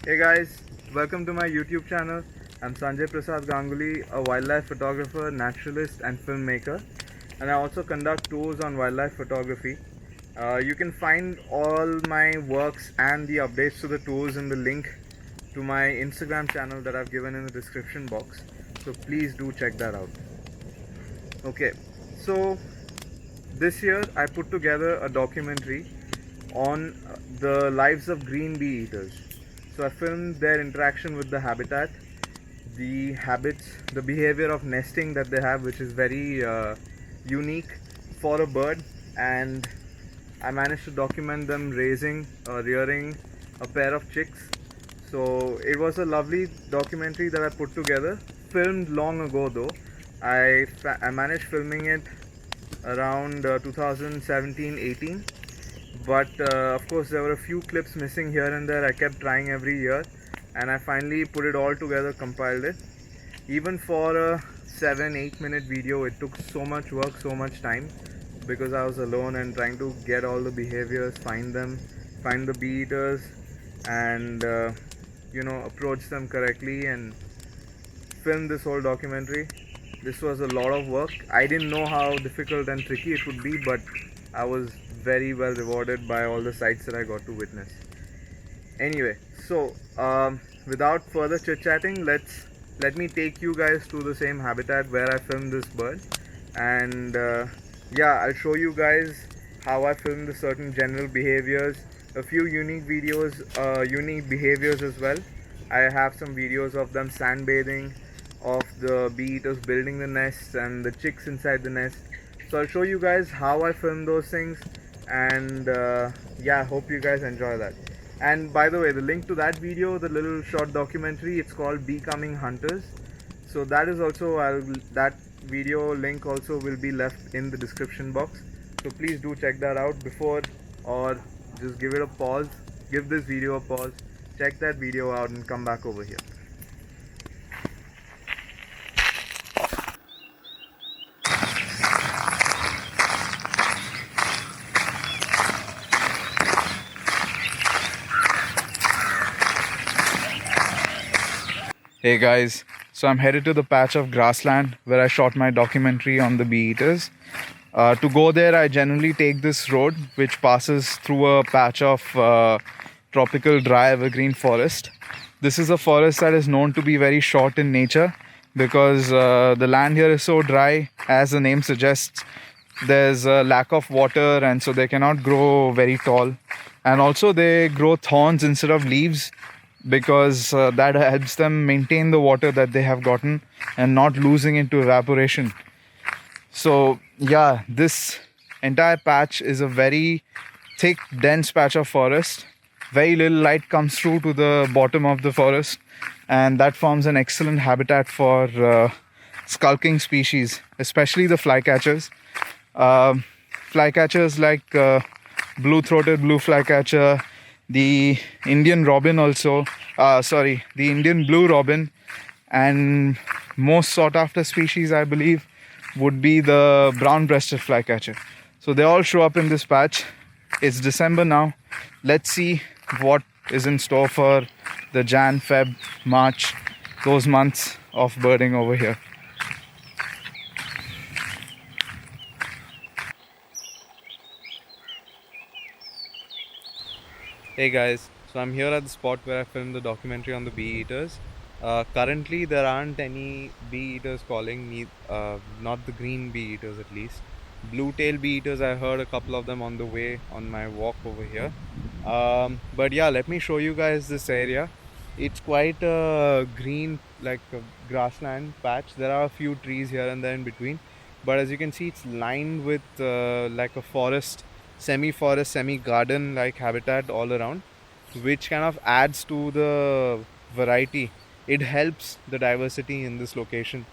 Hey guys, welcome to my YouTube channel. I'm Sanjay Prasad Ganguly, a wildlife photographer, naturalist and filmmaker, and I also conduct tours on wildlife photography. You can find all my works and the updates to the tours in the link to my Instagram channel that I've given in the description box. So please do check that out. Okay, so this year I put together a documentary on the lives of green bee eaters. So I filmed their interaction with the habitat, the habits, the behavior of nesting that they have, which is very unique for a bird, and I managed to document them raising or rearing a pair of chicks. So it was a lovely documentary that I put together, filmed long ago though. I managed filming it around 2017-18, but of course there were a few clips missing here and there. I kept trying every year and I finally put it all together, compiled it. Even for a 7-8 minute video, it took so much work, so much time, because I was alone and trying to get all the behaviors, find them, find the bee eaters, and approach them correctly and film this whole documentary. This was a lot of work. I didn't know how difficult and tricky it would be, but I was very well rewarded by all the sights that I got to witness. Anyway, so without further chit chatting, let me take you guys to the same habitat where I filmed this bird, and yeah, I'll show you guys how I filmed the certain general behaviors, a few unique unique behaviors as well. I have some videos of them sunbathing, of the bee eaters building the nests and the chicks inside the nest. So I'll show you guys how I filmed those things, and yeah, hope you guys enjoy that. And by the way, the link to that video, the little short documentary, it's called Becoming Hunters. So that is also, that video link also will be left in the description box. So please do check that out before, or just give it a pause, give this video a pause, check that video out and come back over here. Hey guys, so I'm headed to the patch of grassland where I shot my documentary on the bee eaters. To go there, I generally take this road which passes through a patch of tropical dry evergreen forest. This is a forest that is known to be very short in nature because the land here is so dry. As the name suggests, there's a lack of water, and so they cannot grow very tall. And also they grow thorns instead of leaves, because that helps them maintain the water that they have gotten and not losing into evaporation. So yeah, this entire patch is a very thick, dense patch of forest. Very little light comes through to the bottom of the forest, and that forms an excellent habitat for skulking species, especially the flycatchers. Flycatchers like blue-throated blue flycatcher, the Indian robin also, the Indian blue robin, and most sought after species, I believe, would be the brown-breasted flycatcher. So they all show up in this patch. It's December now. Let's see what is in store for the Jan, Feb, March, those months of birding over here. Hey guys, so I'm here at the spot where I filmed the documentary on the bee eaters. Currently there aren't any bee eaters calling, not the green bee eaters at least. Blue-tailed bee eaters, I heard a couple of them on the way on my walk over here. But yeah, let me show you guys this area. It's quite a green, like a grassland patch. There are a few trees here and there in between, but as you can see, it's lined with like a forest, semi-forest, semi-garden like habitat all around, which kind of adds to the variety. It helps the diversity in this location,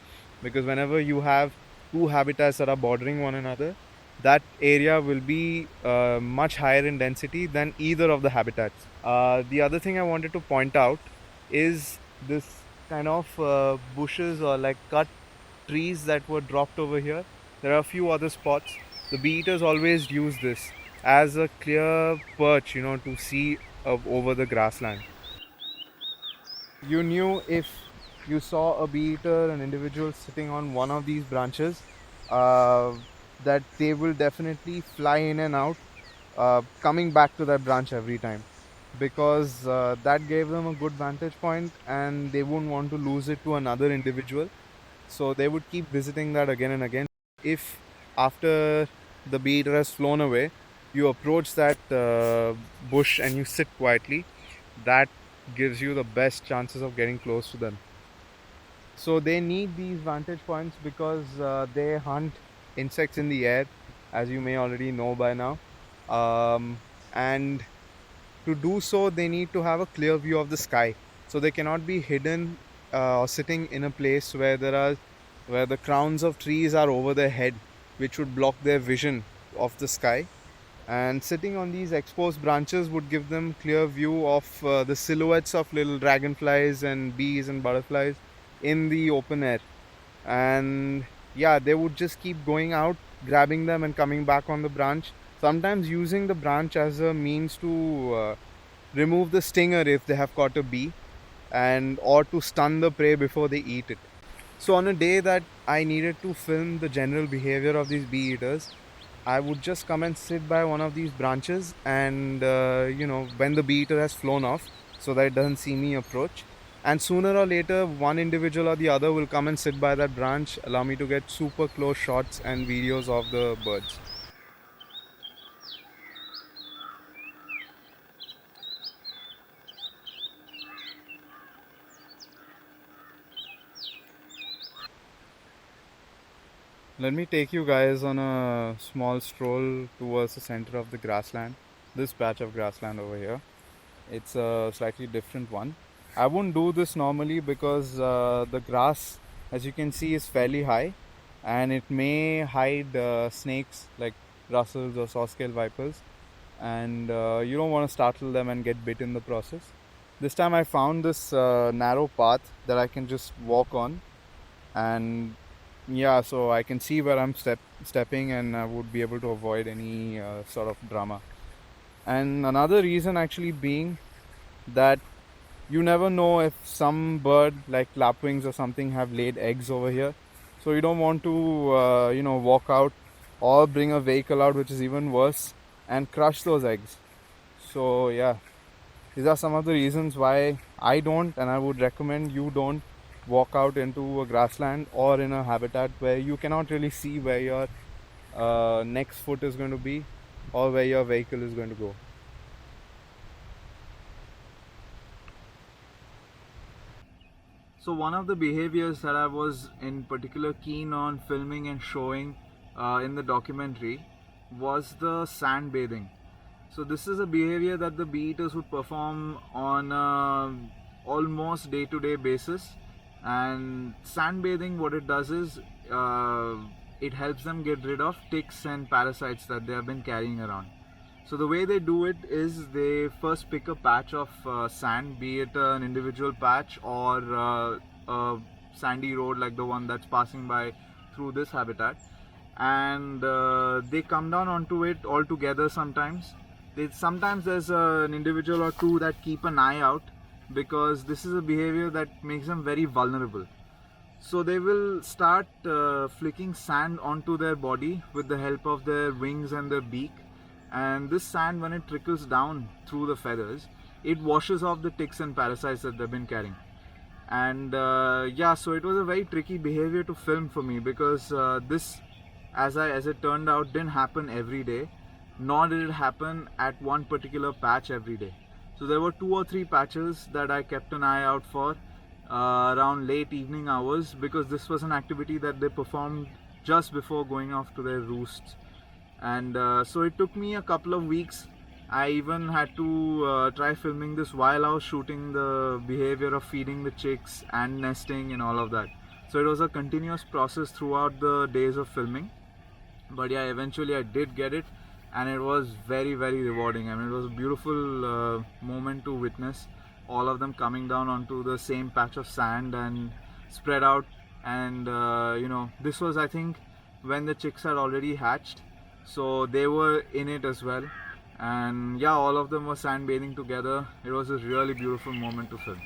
because whenever you have two habitats that are bordering one another, that area will be much higher in density than either of the habitats. The other thing I wanted to point out is this kind of bushes or like cut trees that were dropped over here. There are a few other spots. The bee eaters always use this as a clear perch, to see over the grassland. you knew if you saw a bee eater, an individual sitting on one of these branches, uh, that they will definitely fly in and out, coming back to that branch every time, because that gave them a good vantage point and they wouldn't want to lose it to another individual. So they would keep visiting that again and again. If after the bee eater has flown away, you approach that bush and you sit quietly, that gives you the best chances of getting close to them. So they need these vantage points because they hunt insects in the air, as you may already know by now. And to do so, they need to have a clear view of the sky. So they cannot be hidden or sitting in a place where the crowns of trees are over their head, which would block their vision of the sky. And sitting on these exposed branches would give them clear view of the silhouettes of little dragonflies and bees and butterflies in the open air. And yeah, they would just keep going out, grabbing them and coming back on the branch, sometimes using the branch as a means to remove the stinger if they have caught a bee, and or to stun the prey before they eat it. So on a day that I needed to film the general behavior of these bee eaters, I would just come and sit by one of these branches, and when the bee eater has flown off, so that it doesn't see me approach. And sooner or later, one individual or the other will come and sit by that branch, allow me to get super close shots and videos of the birds. Let me take you guys on a small stroll towards the center of the grassland. This patch of grassland over here. It's a slightly different one. I wouldn't do this normally because the grass, as you can see, is fairly high and it may hide snakes like rustlers or saw-scale vipers, and you don't want to startle them and get bit in the process. This time I found this narrow path that I can just walk on, and yeah, so I can see where I'm stepping and I would be able to avoid any sort of drama. And another reason actually being that you never know if some bird like lapwings or something have laid eggs over here, so you don't want to walk out or bring a vehicle out, which is even worse, and crush those eggs. So yeah, these are some of the reasons why I don't, and I would recommend you don't walk out into a grassland or in a habitat where you cannot really see where your next foot is going to be or where your vehicle is going to go. So one of the behaviors that I was in particular keen on filming and showing in the documentary was the sand bathing. So this is a behavior that the bee eaters would perform on almost day-to-day basis. And sunbathing, what it does is it helps them get rid of ticks and parasites that they have been carrying around. So the way they do it is they first pick a patch of sand, be it an individual patch or a sandy road like the one that's passing by through this habitat, and they come down onto it all together. Sometimes there's an individual or two that keep an eye out, because this is a behavior that makes them very vulnerable. So they will start flicking sand onto their body with the help of their wings and their beak, and this sand, when it trickles down through the feathers, it washes off the ticks and parasites that they've been carrying. And so it was a very tricky behavior to film for me, because this, as it turned out, didn't happen every day, nor did it happen at one particular patch every day. So there were 2 or 3 patches that I kept an eye out for around late evening hours, because this was an activity that they performed just before going off to their roosts. And so it took me a couple of weeks. I even had to try filming this while I was shooting the behavior of feeding the chicks and nesting and all of that. So it was a continuous process throughout the days of filming. But yeah, eventually I did get it, and it was very, very rewarding. I mean, it was a beautiful moment to witness all of them coming down onto the same patch of sand and spread out. And this was, I think, when the chicks had already hatched, so they were in it as well. And yeah, all of them were sand bathing together. It was a really beautiful moment to film.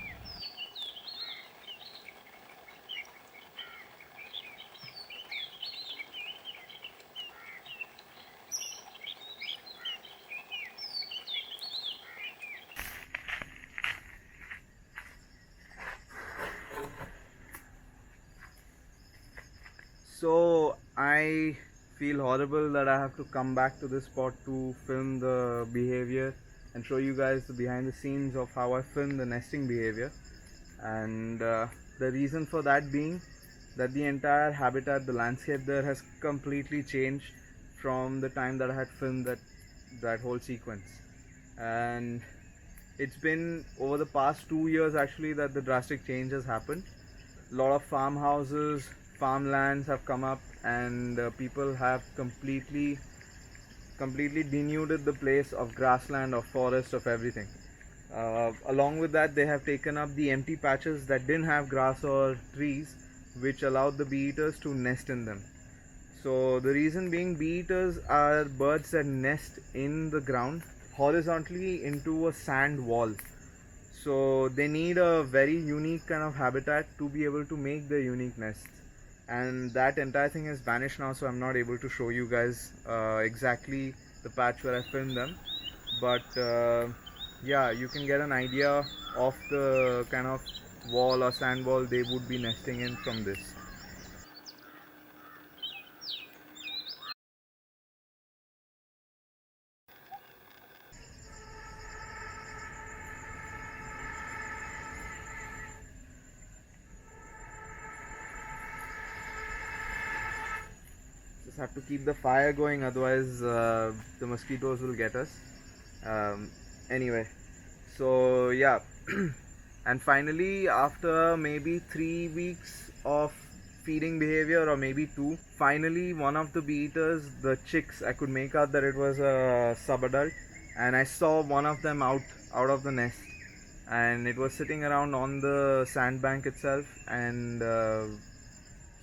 So I feel horrible that I have to come back to this spot to film the behavior and show you guys the behind the scenes of how I film the nesting behavior. And the reason for that being that the entire habitat, the landscape there has completely changed from the time that I had filmed that whole sequence. And it's been over the past 2 years actually that the drastic change has happened. A lot of farmhouses, farmlands have come up, and people have completely denuded the place of grassland, of forest, of everything. Along with that, they have taken up the empty patches that didn't have grass or trees, which allowed the bee eaters to nest in them. So the reason being, bee eaters are birds that nest in the ground horizontally into a sand wall. So they need a very unique kind of habitat to be able to make their unique nests. And that entire thing has vanished now, so I'm not able to show you guys exactly the patch where I filmed them. But yeah, you can get an idea of the kind of wall or sand wall they would be nesting in from this. Just have to keep the fire going, otherwise the mosquitoes will get us. Anyway, so yeah. And finally, after maybe 3 weeks of feeding behavior, or maybe two, finally one of the bee eaters, the chicks, I could make out that it was a subadult, and I saw one of them out of the nest, and it was sitting around on the sandbank itself. And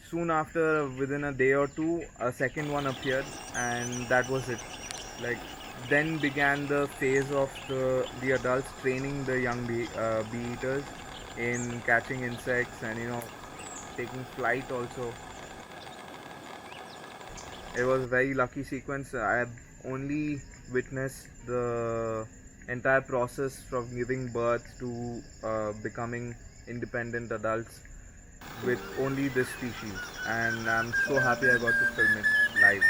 soon after, within a day or two, a second one appeared, and that was it. Like, then began the phase of the adults training the young bee eaters in catching insects, and taking flight also. It was a very lucky sequence. I have only witnessed the entire process from giving birth to becoming independent adults with only this species, and I'm so happy I got to film it live.